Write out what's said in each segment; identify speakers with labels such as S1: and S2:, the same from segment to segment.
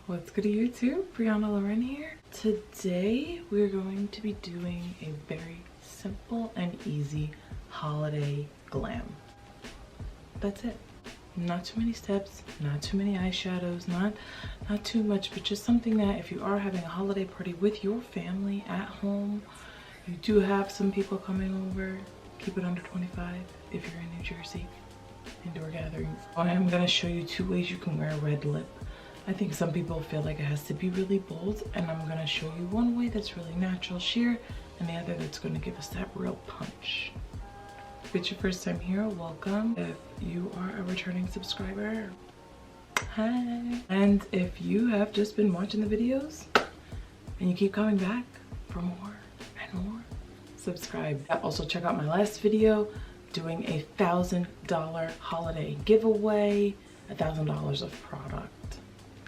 S1: What's good YouTube? BrianaLorenn here. Today we're going to be doing a very simple and easy holiday glam. That's it. Not too many steps, not too many eyeshadows, not too much, but just something that if you are having a holiday party with your family at home, you do have some people coming over, keep it under 25 if you're in New Jersey, indoor gatherings. I am going to show you 2 ways you can wear a red lip. I think some people feel like it has to be really bold, and I'm going to show you one way that's really natural sheer and the other that's going to give us that real punch. If it's your first time here, welcome. If you are a returning subscriber, hi. And if you have just been watching the videos and you keep coming back for more and more, subscribe. Also check out my last video doing a $1,000 holiday giveaway, $1,000 of product.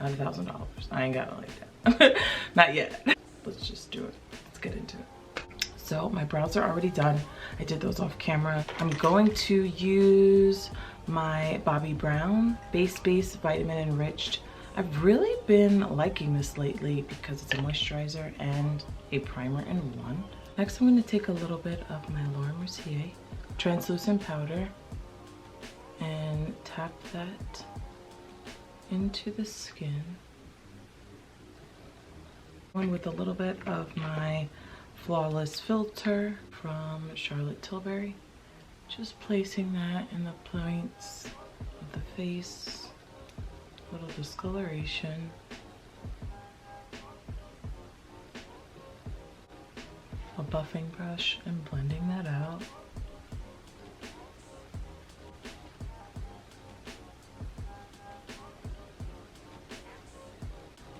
S1: Not $1,000. I ain't got it like that. Not yet. Let's just do it. Let's get into it. So my brows are already done. I did those off camera. I'm going to use my Bobbi Brown Base Vitamin Enriched. I've really been liking this lately because it's a moisturizer and a primer in one. Next I'm going to take a little bit of my Mercier translucent powder and tap that into the skin. One with a little bit of my Flawless filter from Charlotte Tilbury. Just placing that in the points of the face. A little discoloration. A buffing brush and blending that out.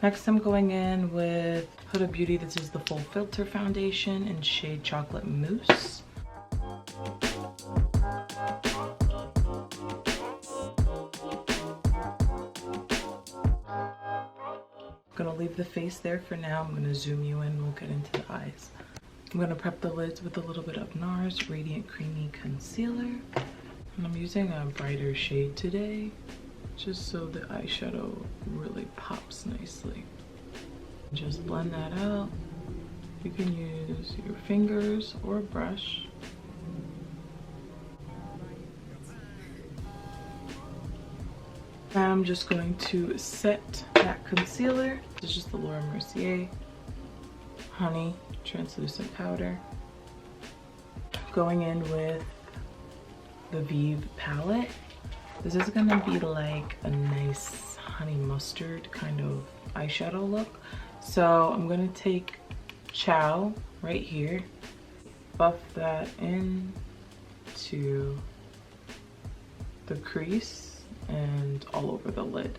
S1: Next I'm going in with Huda Beauty. This is the Full Filter Foundation in shade Chocolate Mousse. I'm gonna leave the face there for now. I'm gonna zoom you in, we'll get into the eyes. I'm gonna prep the lids with a little bit of Nars Radiant Creamy Concealer. And I'm using a brighter shade today, just so the eyeshadow really pops nicely. Just blend that out. You can use your fingers or a brush. Now I'm just going to set that concealer. This is just the Mercier Honey Translucent Powder. Going in with the VIEVE palette. This is gonna be like a nice honey mustard kind of eyeshadow look. So I'm gonna take Chow right here, buff that in to the crease and all over the lid.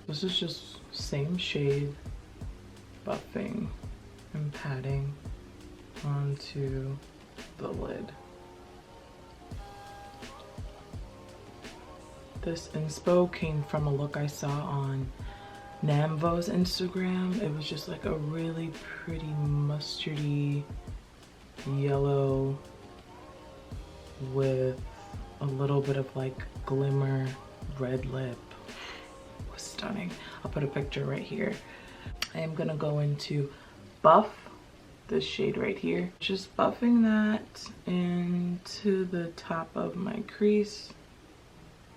S1: This is just same shade, buffing and patting onto the lid. This inspo came from a look I saw on Namvo's Instagram. It was just like a really pretty mustardy yellow with a little bit of like glimmer red lip. It was stunning. I'll put a picture right here. I am gonna go into Buff, this shade right here. Just buffing that into the top of my crease,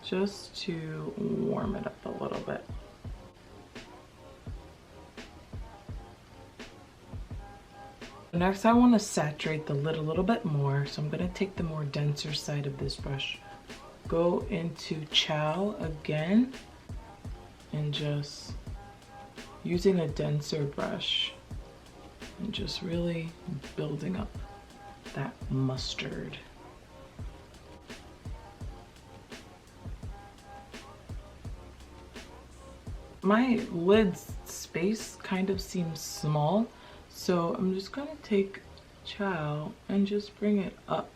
S1: just to warm it up a little bit. Next I want to saturate the lid a little bit more, so I'm going to take the more denser side of this brush, go into Chow again, and just using a denser brush and just really building up that mustard. My lid space kind of seems small, so I'm just gonna take Chow and just bring it up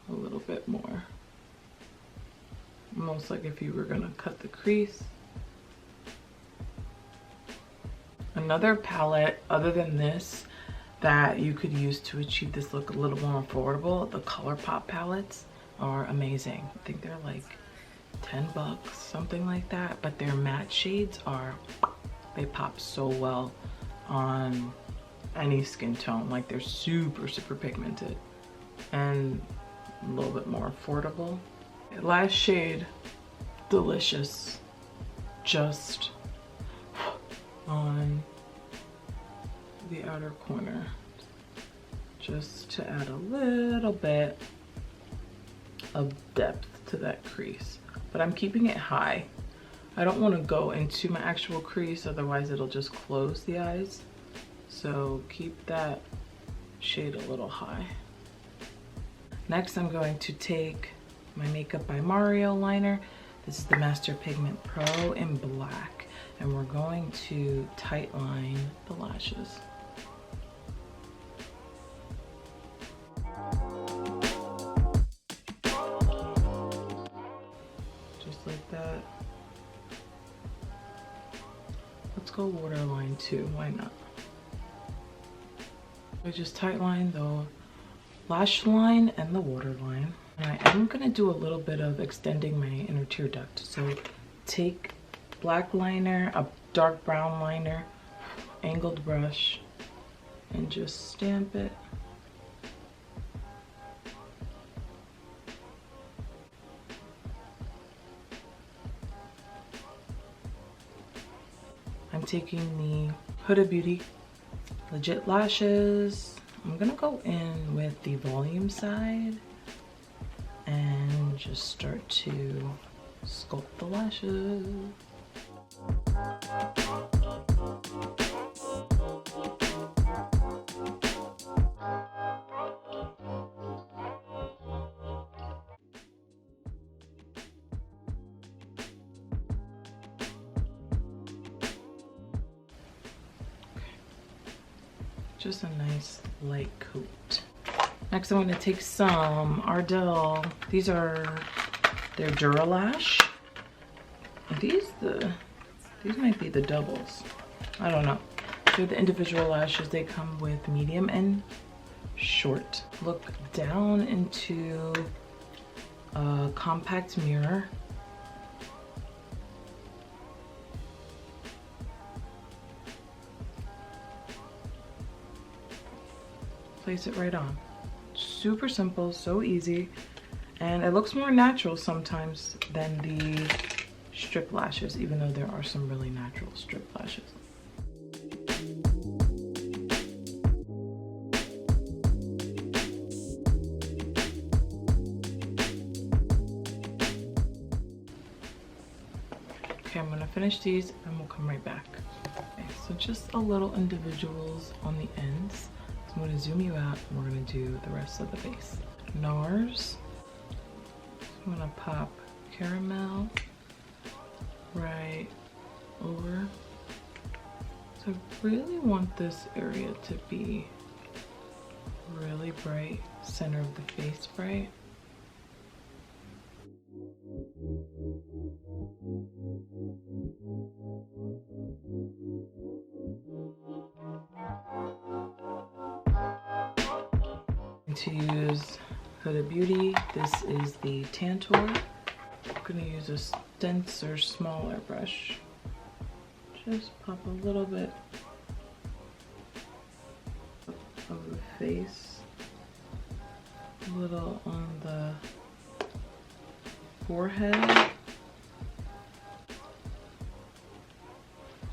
S1: a little bit more. Almost like if you were gonna cut the crease. Another palette other than this that you could use to achieve this look a little more affordable, the ColourPop palettes are amazing. I think they're like 10 bucks, something like that. But their matte shades they pop so well on any skin tone. Like they're super, super pigmented and a little bit more affordable. Last shade, delicious. Just on the outer corner, just to add a little bit of depth to that crease. But I'm keeping it high. I don't want to go into my actual crease, otherwise it'll just close the eyes. So keep that shade a little high. Next, I'm going to take my Makeup by Mario liner. This is the Master Pigment Pro in black, and we're going to tight line the lashes. Just like that. Let's go waterline too, why not? I just tight line the lash line and the waterline. And I am gonna do a little bit of extending my inner tear duct. So take black liner, a dark brown liner, angled brush, and just stamp it. I'm taking the Huda Beauty Legit Lashes. I'm gonna go in with the volume side and just start to sculpt the lashes. Just a nice light coat. Next, I'm going to take some Ardell. These are their Duralash. These might be the doubles. I don't know. They're the individual lashes. They come with medium and short. Look down into a compact mirror. Place it right on. Super simple, so easy, and it looks more natural sometimes than the strip lashes, even though there are some really natural strip lashes. Okay, I'm gonna finish these and we'll come right back. Okay, so just a little individuals on the ends. I'm going to zoom you out and we're going to do the rest of the face. Nars. I'm going to pop caramel right over. So I really want this area to be really bright, center of the face bright. To use Huda Beauty, this is the Tantor. I'm going to use a denser, smaller brush. Just pop a little bit of the face, a little on the forehead,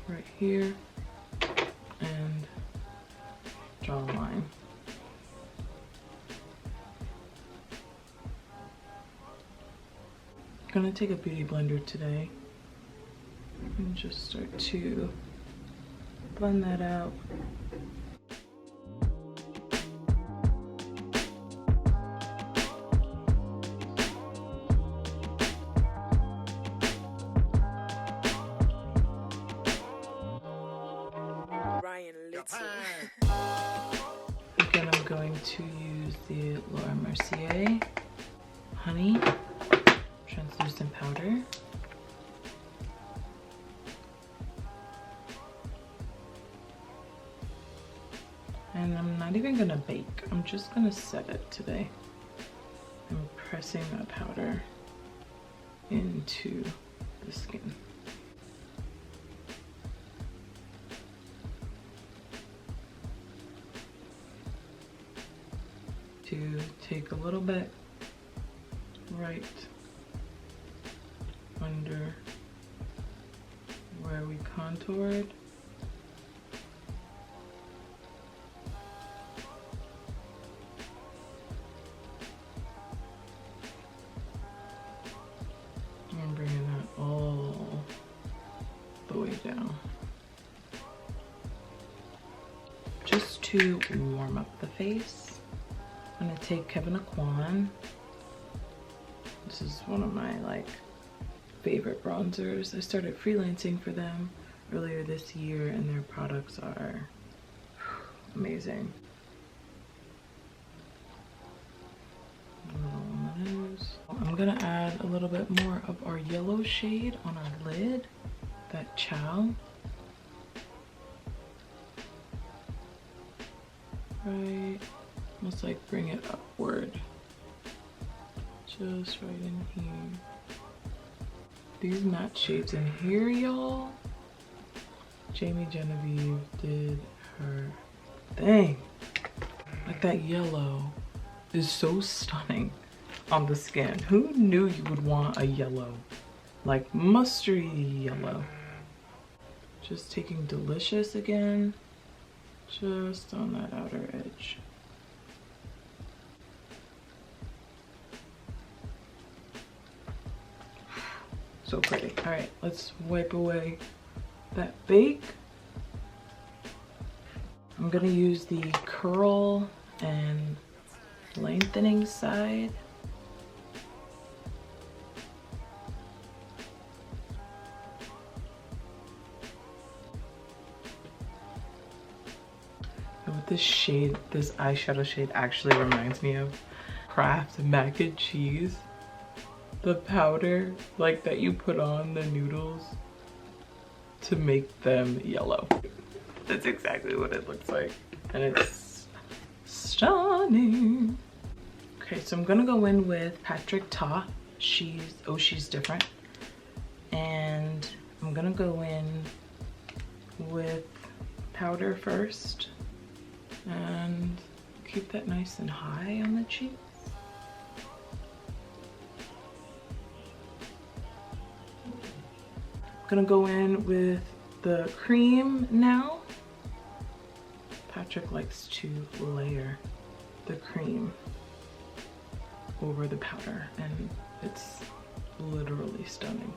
S1: right here, and jawline. I'm gonna take a beauty blender today and just start to blend that out. Again, I'm going to use the Mercier Honey translucent powder. And I'm not even gonna bake, I'm just gonna set it today. I'm pressing that powder into the skin. To take a little bit right under where we contoured. And bringing that all the way down. Just to warm up the face, I'm gonna take Kevyn Aucon. This is one of my favorite bronzers. I started freelancing for them earlier this year and their products are amazing. On the nose. I'm gonna add a little bit more of our yellow shade on our lid, that chow. Right, almost bring it upward. Just right in here. These matte shades in here, y'all. Jamie Genevieve did her thing. That yellow is so stunning on the skin. Who knew you would want a yellow? Mustardy yellow. Just taking Delicious again, just on that outer edge. So pretty. All right, let's wipe away that bake. I'm gonna use the curl and lengthening side. And what this shade, this eyeshadow shade actually reminds me of Kraft mac and cheese. The powder that you put on the noodles to make them yellow. That's exactly what it looks like. And it's stunning. Okay, so I'm gonna go in with Patrick Ta. She's different. And I'm gonna go in with powder first and keep that nice and high on the cheeks. I'm gonna go in with the cream now. Patrick likes to layer the cream over the powder and it's literally stunning.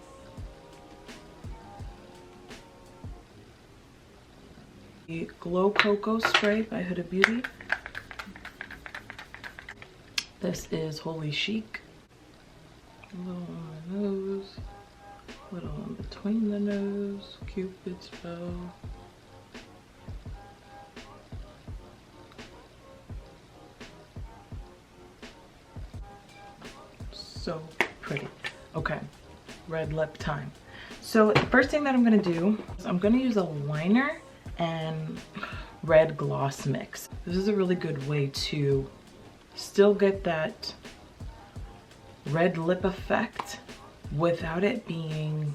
S1: The Glow Cocoa Spray by Huda Beauty. This is Holy Chic. A little on the nose. Little in between the nose, Cupid's bow. So pretty. Okay, red lip time. So the first thing that I'm gonna do is I'm gonna use a liner and red gloss mix. This is a really good way to still get that red lip effect without it being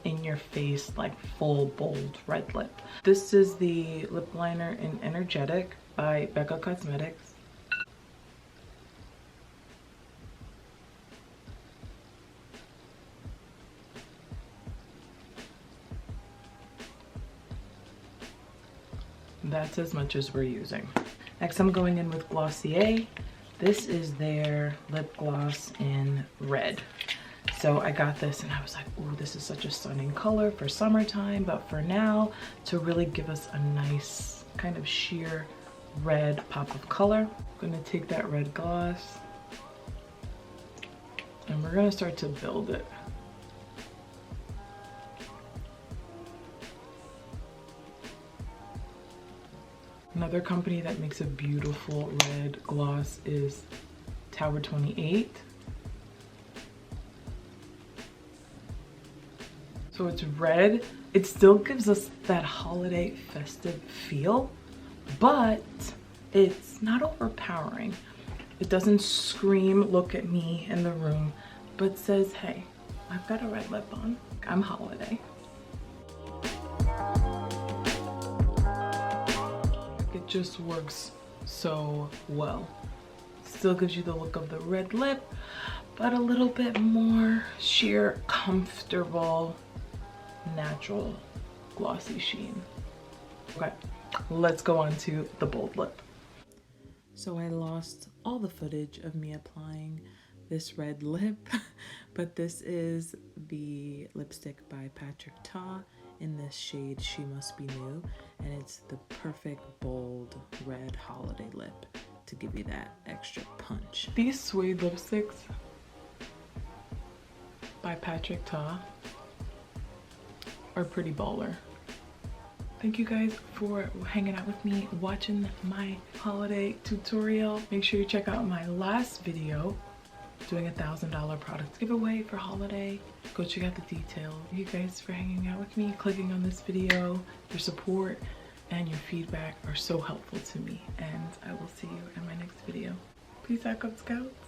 S1: in your face full bold red lip. This is the lip liner in Energetic by Becca Cosmetics. That's as much as we're using. Next I'm going in with Glossier. This is their lip gloss in red. So I got this and I was like, ooh, this is such a stunning color for summertime, but for now, to really give us a nice kind of sheer red pop of color. I'm gonna take that red gloss and we're gonna start to build it. Another company that makes a beautiful red gloss is Tower 28. So it's red. It still gives us that holiday festive feel, but it's not overpowering. It doesn't scream, look at me in the room, but says, hey, I've got a red lip on. I'm holiday. It just works so well. Still gives you the look of the red lip, but a little bit more sheer, comfortable, natural, glossy sheen. Okay, let's go on to the bold lip. So I lost all the footage of me applying this red lip, but this is the lipstick by Patrick Ta in this shade She Must Be New, and it's the perfect bold red holiday lip to give you that extra punch. These Suede lipsticks by Patrick Ta are pretty baller. Thank you guys for hanging out with me, watching my holiday tutorial. Make sure you check out my last video doing a $1,000 product giveaway for holiday. Go check out the details. Thank you guys for hanging out with me, clicking on this video. Your support and your feedback are so helpful to me, and I will see you in my next video. Peace out, Cub Scouts.